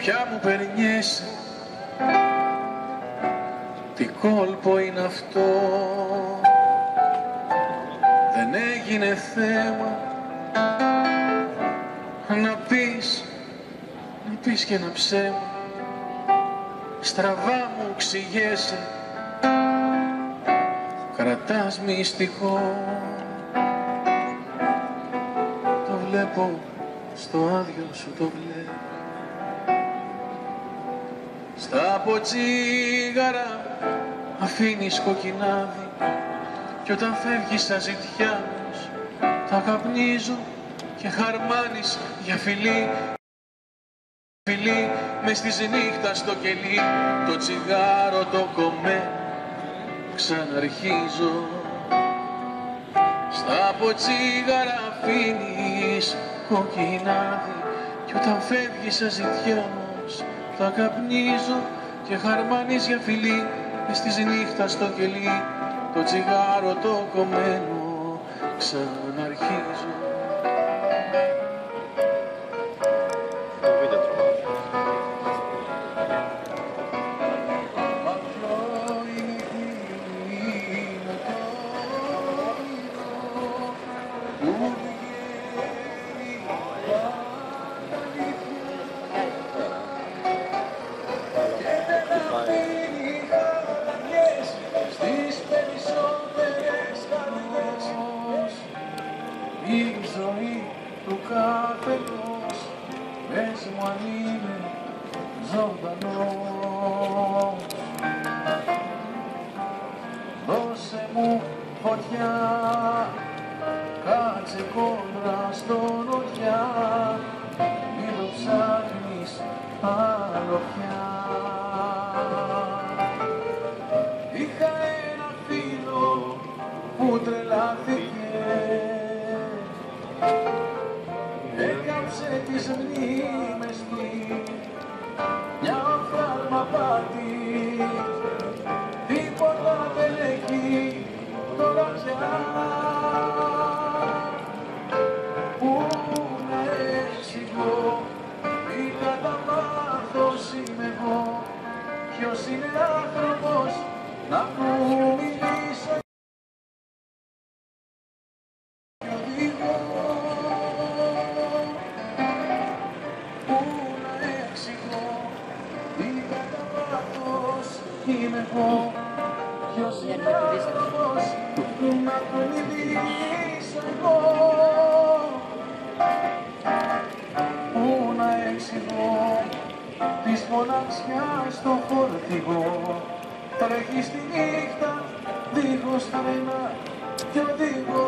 πια μου περνιέσαι. Τι κόλπο είναι αυτό, δεν έγινε θέμα. Να πεις και ένα ψέμα, στραβά μου ξηγέσαι, κρατάς μυστικό. Το βλέπω στο άδειο σου το βλέπω, στα ποτσίγαρα αφήνεις κοκκινάδι, κι όταν φεύγεις στα ζητιά μας τα καπνίζω και χαρμάνεις για φιλί. Φιλί μες της νύχτας στο κελί, το τσιγάρο το κομμένο ξαναρχίζω. Στα ποτσίγαρα αφήνεις κοκκινάδι, κι όταν φεύγεις στα ζητιά μας τα καπνίζω και χαρμάνεις για φιλί μες της νύχτας στο κελί, το τσιγάρο το κομμένο ξαναρχίζω. Η ζωή του καθενός πες μου αν είναι ζωντανός. Δώσε μου φωτιά, κάτσε κόντρα στο νοτιά, μην το ψάχνεις άλλο πια. Είχα ένα φίλο που τρελάθηκε, έκαψε τις μνήμες του, μια φαρμαπάτη, τίποτα δεν έχει τώρα πια. Πού να εξηγώ, τι κατά βάθος είμαι εγώ, ποιος είναι άνθρωπος να μου μιλήσω. Είμαι εγώ, ποιος είναι άνθρωπος να του μιλήσω εγώ. Πού να εξηγώ της μοναξιάς στο φορτηγό, τρέχει στη νύχτα δίχως φρένα κι οδηγώ.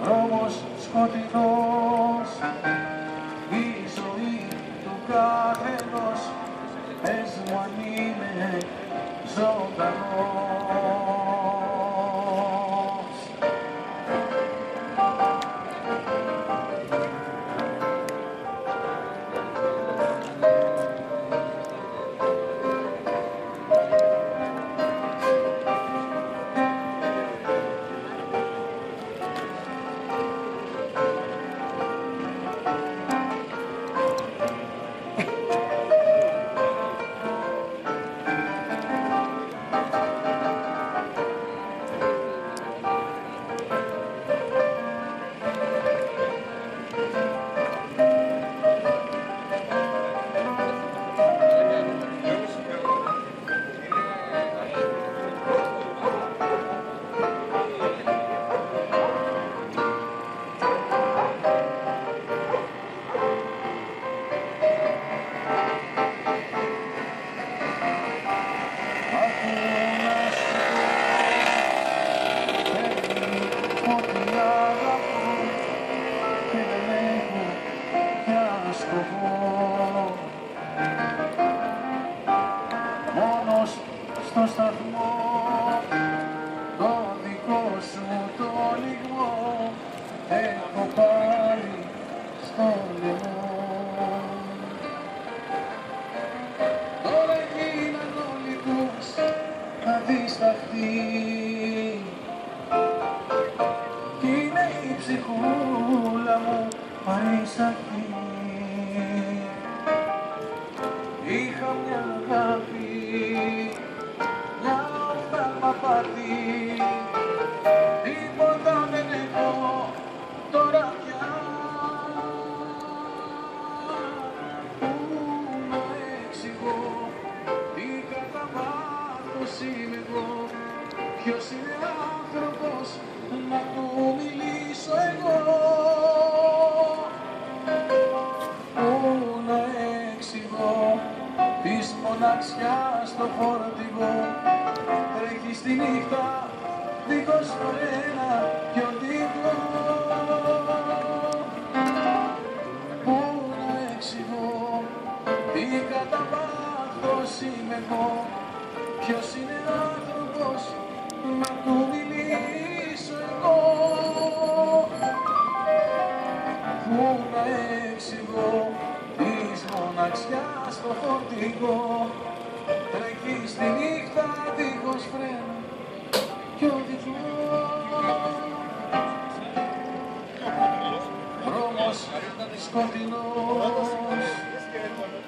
Δρόμος σκοτεινός, η ζωή του καθενός, πες μου αν είναι ζωντανός. Μόνος στο σταθμό, το δικό σου το λιγμό έχω πάρει στο λαιμό. Τώρα γίναν όλοι τους αδίσταχτοι, κι είναι η ψυχούλα μου σακί. Είχα μια αγάπη, μια οφθαλμαπάτη, τίποτα δεν έχω τώρα πια. Πού να εξηγώ, τι κατά βάθος είμαι εγώ, ποιος είναι άνθρωπος να του μιλήσω εγώ. Πού να εξηγώ, της μοναξιάς το φορτηγό, τρέχει στη νύχτα δίχως φρένα κι οδηγό. Πού να εξηγώ, τι κατά βάθος είμαι εγώ, ποιος είναι άνθρωπος να του μιλήσω εγώ. Πού να εξηγώ, της μοναξιάς το φορτηγό, τρέχει στη νύχτα δίχως φρένα κι οδηγό. Δρόμος σκοτεινός,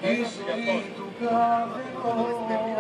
η ζωή του καθενός.